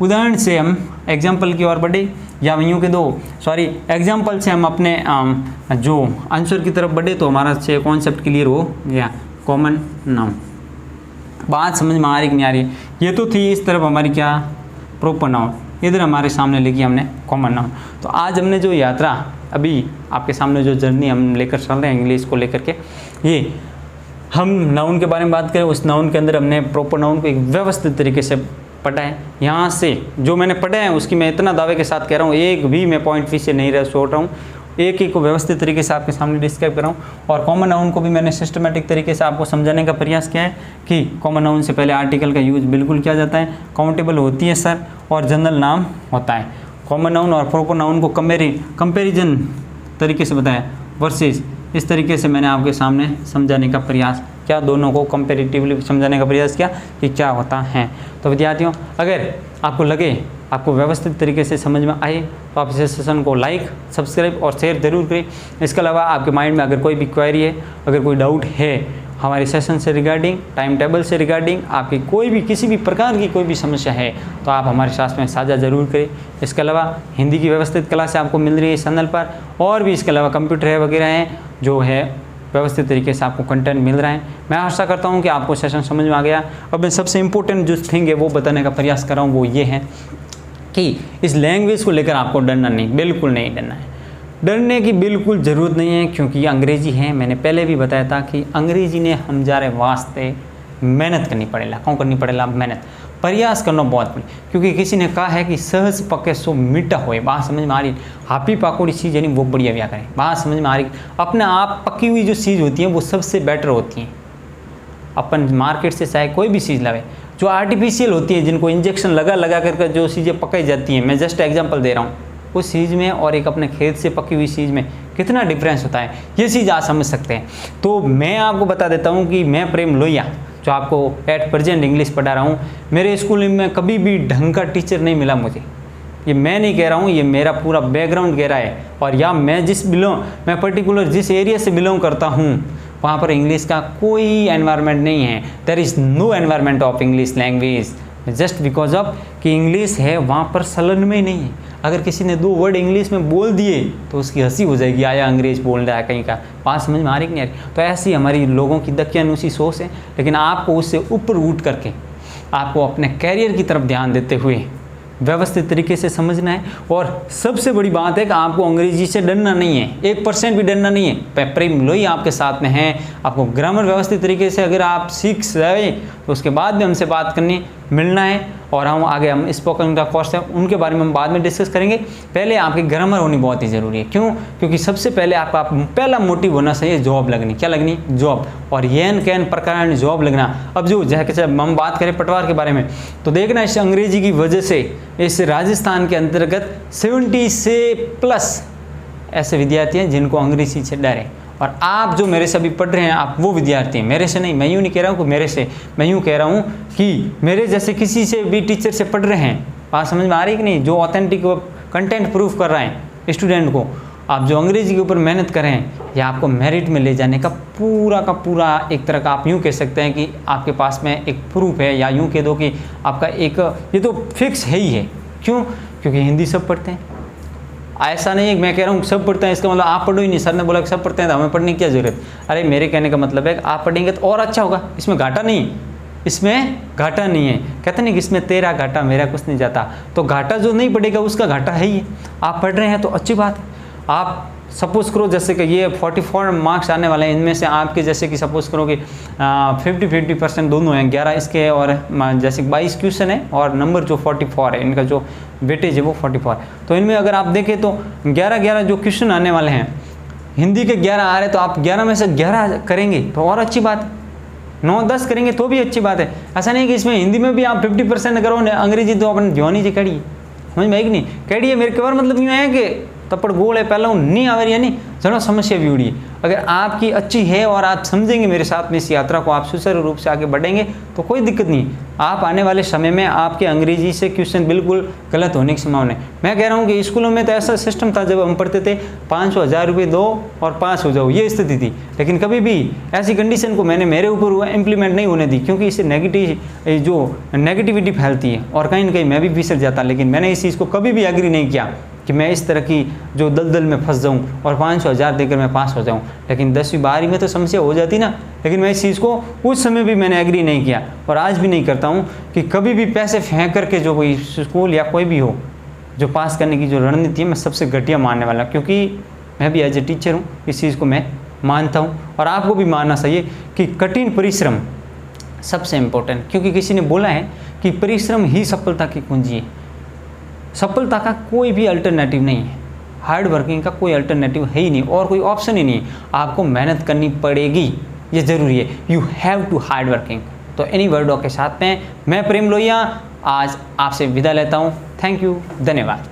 उदाहरण से हम एग्जाम्पल की ओर बढ़े, या यूँ के दो, सॉरी, एग्जाम्पल से हम अपने जो आंसर की तरफ बढ़े, तो हमारा से कॉन्सेप्ट क्लियर हो गया, कॉमन नाउन। बात समझ में आ रही कि नहीं आ रही। ये तो थी इस तरफ हमारी क्या, प्रॉपर नाउन, इधर हमारे सामने लिखी हमने कॉमन नाउन। तो आज हमने जो यात्रा, अभी आपके सामने जो जर्नी हम लेकर चल रहे हैं इंग्लिश को लेकर के, ये हम नाउन के बारे में बात करें, उस नाउन के अंदर हमने प्रॉपर नाउन को एक व्यवस्थित तरीके से पढ़ा है। यहाँ से जो मैंने पढ़ा है उसकी मैं इतना दावे के साथ कह रहा हूँ, एक भी मैं पॉइंट पीछे नहीं छोड़ रहा हूँ, एक को व्यवस्थित तरीके से आपके सामने डिस्क्राइब कर रहा हूँ। और कॉमन नाउन को भी मैंने सिस्टमेटिक तरीके से आपको समझाने का प्रयास किया है कि कॉमन नाउन से पहले आर्टिकल का यूज बिल्कुल किया जाता है, काउंटेबल होती है सर, और जनरल नाम होता है। कॉमन नाउन और प्रॉपर नाउन को कंपेरिजन तरीके से बताया, वर्सेस इस तरीके से मैंने आपके सामने समझाने का प्रयास किया, दोनों को कंपेरेटिवली समझाने का प्रयास किया कि क्या होता है। तो विद्यार्थियों, अगर आपको लगे आपको व्यवस्थित तरीके से समझ में आए तो आप इस सेशन को लाइक, सब्सक्राइब और शेयर जरूर करें। इसके अलावा आपके माइंड में अगर कोई भी क्वेरी है, अगर कोई डाउट है, हमारे सेशन से रिगार्डिंग, टाइम टेबल से रिगार्डिंग आपकी कोई भी किसी भी प्रकार की कोई भी समस्या है तो आप हमारे साथ में साझा ज़रूर करें। इसके अलावा हिंदी की व्यवस्थित क्लास आपको मिल रही है इस चैनल पर, और भी इसके अलावा कंप्यूटर है वगैरह हैं जो है व्यवस्थित तरीके से आपको कंटेंट मिल रहा है। मैं आशा करता हूँ कि आपको सेशन समझ में आ गया। अब मैं सबसे इम्पोर्टेंट जो थिंग है वो बताने का प्रयास कर रहा हूँ, वो ये है कि इस लैंग्वेज को लेकर आपको डरना नहीं, बिल्कुल नहीं डरना है। डरने की बिल्कुल ज़रूरत नहीं है, क्योंकि अंग्रेजी है। मैंने पहले भी बताया था कि अंग्रेजी ने हम जा रहे वास्ते मेहनत करनी पड़ेगा। कौन करनी पड़ेगा? मेहनत, प्रयास करना बहुत पड़े। क्योंकि किसी ने कहा है कि सहज पके सो मीठा होए। बात समझ में आ रही? हापी पाकोड़ी चीज़ यानी वो बढ़िया व्या करें। बात समझ में आ रही? अपने आप पकी हुई जो चीज़ होती है वो सबसे बेटर होती हैं। अपन मार्केट से चाहे कोई भी चीज़ लावे, जो आर्टिफिशियल होती है, जिनको इंजेक्शन लगा कर जो चीज़ें पकाई जाती हैं, मैं जस्ट एग्जांपल दे रहा हूँ, उस चीज़ में और एक अपने खेत से पकी हुई चीज़ में कितना डिफरेंस होता है, ये चीज़ आप समझ सकते हैं। तो मैं आपको बता देता हूँ कि मैं प्रेम लोहिया जो आपको एट प्रेजेंट इंग्लिश पढ़ा रहा हूँ, मेरे स्कूल में कभी भी ढंग का टीचर नहीं मिला मुझे। ये मैं नहीं कह रहा हूँ, ये मेरा पूरा बैकग्राउंड कह रहा है। और या मैं पर्टिकुलर जिस एरिया से बिलोंग करता हूँ वहाँ पर इंग्लिश का कोई एनवायरनमेंट नहीं है। There is no environment of English language, just because of कि इंग्लिश है वहाँ पर संलग्न में नहीं है। अगर किसी ने 2 वर्ड इंग्लिश में बोल दिए तो उसकी हंसी हो जाएगी, आया अंग्रेज बोल रहा है कहीं का। बात समझ में आ रही कि नहीं आ रही? तो ऐसी हमारी लोगों की दकियानूसी सोच है। लेकिन आपको उससे ऊपर उठ करके आपको अपने कैरियर की तरफ ध्यान देते हुए व्यवस्थित तरीके से समझना है। और सबसे बड़ी बात है कि आपको अंग्रेजी से डरना नहीं है, 1% भी डरना नहीं है। प्रेम लोहिया आपके साथ में है। आपको ग्रामर व्यवस्थित तरीके से अगर आप सीख रहे तो उसके बाद भी हमसे बात करनी, मिलना है। और हम स्पोकन का कोर्स है उनके बारे में हम बाद में डिस्कस करेंगे। पहले आपकी ग्रामर होनी बहुत ही ज़रूरी है। क्यों? क्योंकि सबसे पहले आपका पहला मोटिव होना चाहिए जॉब लगनी। क्या लगनी? जॉब। और येन कैन प्रकार जॉब लगना। अब जो जैसे हम बात करें पटवार के बारे में, तो देखना इस अंग्रेजी की वजह से इस राजस्थान के अंतर्गत 70 से प्लस ऐसे विद्यार्थी हैं जिनको अंग्रेजी से डर है। और आप जो मेरे से अभी पढ़ रहे हैं, आप वो विद्यार्थी हैं। मेरे से नहीं, मैं यूँ नहीं कह रहा हूँ कि मेरे से, मैं यूँ कह रहा हूँ कि मेरे जैसे किसी से भी टीचर से पढ़ रहे हैं। बात समझ में आ रही कि नहीं? जो ऑथेंटिक कंटेंट प्रूफ कर रहा है स्टूडेंट को, आप जो अंग्रेजी के ऊपर मेहनत कर रहे हैं, या आपको मेरिट में ले जाने का पूरा एक तरह का आप यूँ कह सकते हैं कि आपके पास में एक प्रूफ है, या यूँ कह दो कि आपका एक ये तो फिक्स है ही है। क्यों? क्योंकि हिंदी सब पढ़ते हैं। ऐसा नहीं है मैं कह रहा हूँ सब पढ़ते हैं इसका मतलब आप पढ़ो ही नहीं। सर ने बोला कि सब पढ़ते हैं तो हमें पढ़ने की क्या ज़रूरत? अरे मेरे कहने का मतलब है कि आप पढ़ेंगे तो और अच्छा होगा, इसमें घाटा नहीं, इसमें घाटा नहीं है। कहते नहीं कि इसमें तेरा घाटा मेरा कुछ नहीं जाता। तो घाटा जो नहीं पड़ेगा उसका घाटा है ही। आप पढ़ रहे हैं तो अच्छी बात है। आप सपोज़ करो जैसे कि ये 44 मार्क्स आने वाले हैं, इनमें से आपके जैसे कि सपोज़ करो कि 50% दोनों हैं, 11 इसके और जैसे 22 क्वेश्चन है और नंबर जो 44 है, इनका जो वेटेज है वो 44। तो इनमें अगर आप देखें तो 11 जो क्वेश्चन आने वाले हैं, हिंदी के 11 आ रहे तो आप 11 में से 11 करेंगे तो और अच्छी बात है। 9-10 करेंगे तो भी अच्छी बात है। ऐसा नहीं कि इसमें हिंदी में भी आप 50% करो, अंग्रेजी तो अपने जवानी जी कड़ी समझ में आएगी नहीं कड़ी है। मेरे के बार मतलब यूँ है कि तपड़ गोल है पहला नहीं आ रही है, नहीं जरा समस्या भी उड़ी है। अगर आपकी अच्छी है और आप समझेंगे मेरे साथ में इस यात्रा को, आप सुचारू रूप से आगे बढ़ेंगे तो कोई दिक्कत नहीं। आप आने वाले समय में आपके अंग्रेजी से क्वेश्चन बिल्कुल गलत होने की संभावना है। मैं कह रहा हूँ कि स्कूलों में तो ऐसा सिस्टम था, जब हम पढ़ते थे 500-1000 रुपये दो और पास हो जाओ, ये स्थिति थी। लेकिन कभी भी ऐसी कंडीशन को मैंने मेरे ऊपर हुआ इम्प्लीमेंट नहीं होने दी, क्योंकि इससे नेगेटिविटी फैलती है और कहीं ना कहीं मैं भी फिसल जाता। लेकिन मैंने इस चीज़ को कभी भी एग्री नहीं किया कि मैं इस तरह की जो दलदल में फंस जाऊं और 500-1000 देकर मैं पास हो जाऊं। लेकिन 10वीं-12वीं में तो समस्या हो जाती ना। लेकिन मैं इस चीज़ को उस समय भी मैंने एग्री नहीं किया और आज भी नहीं करता हूं कि कभी भी पैसे फेंक करके जो कोई स्कूल या कोई भी हो जो पास करने की जो रणनीति है, मैं सबसे घटिया मानने वाला, क्योंकि मैं भी एज ए टीचर हूँ, इस चीज़ को मैं मानता हूँ और आपको भी मानना चाहिए कि कठिन परिश्रम सबसे इम्पोर्टेंट। क्योंकि किसी ने बोला है कि परिश्रम ही सफलता की कुंजी है। सफलता का कोई भी अल्टरनेटिव नहीं है, हार्ड वर्किंग का कोई अल्टरनेटिव है ही नहीं और कोई ऑप्शन ही नहीं है। आपको मेहनत करनी पड़ेगी, ये ज़रूरी है। You have to hard working. तो इन्हीं वर्डों के साथ में मैं प्रेम लोहिया आज आपसे विदा लेता हूँ। थैंक यू, धन्यवाद।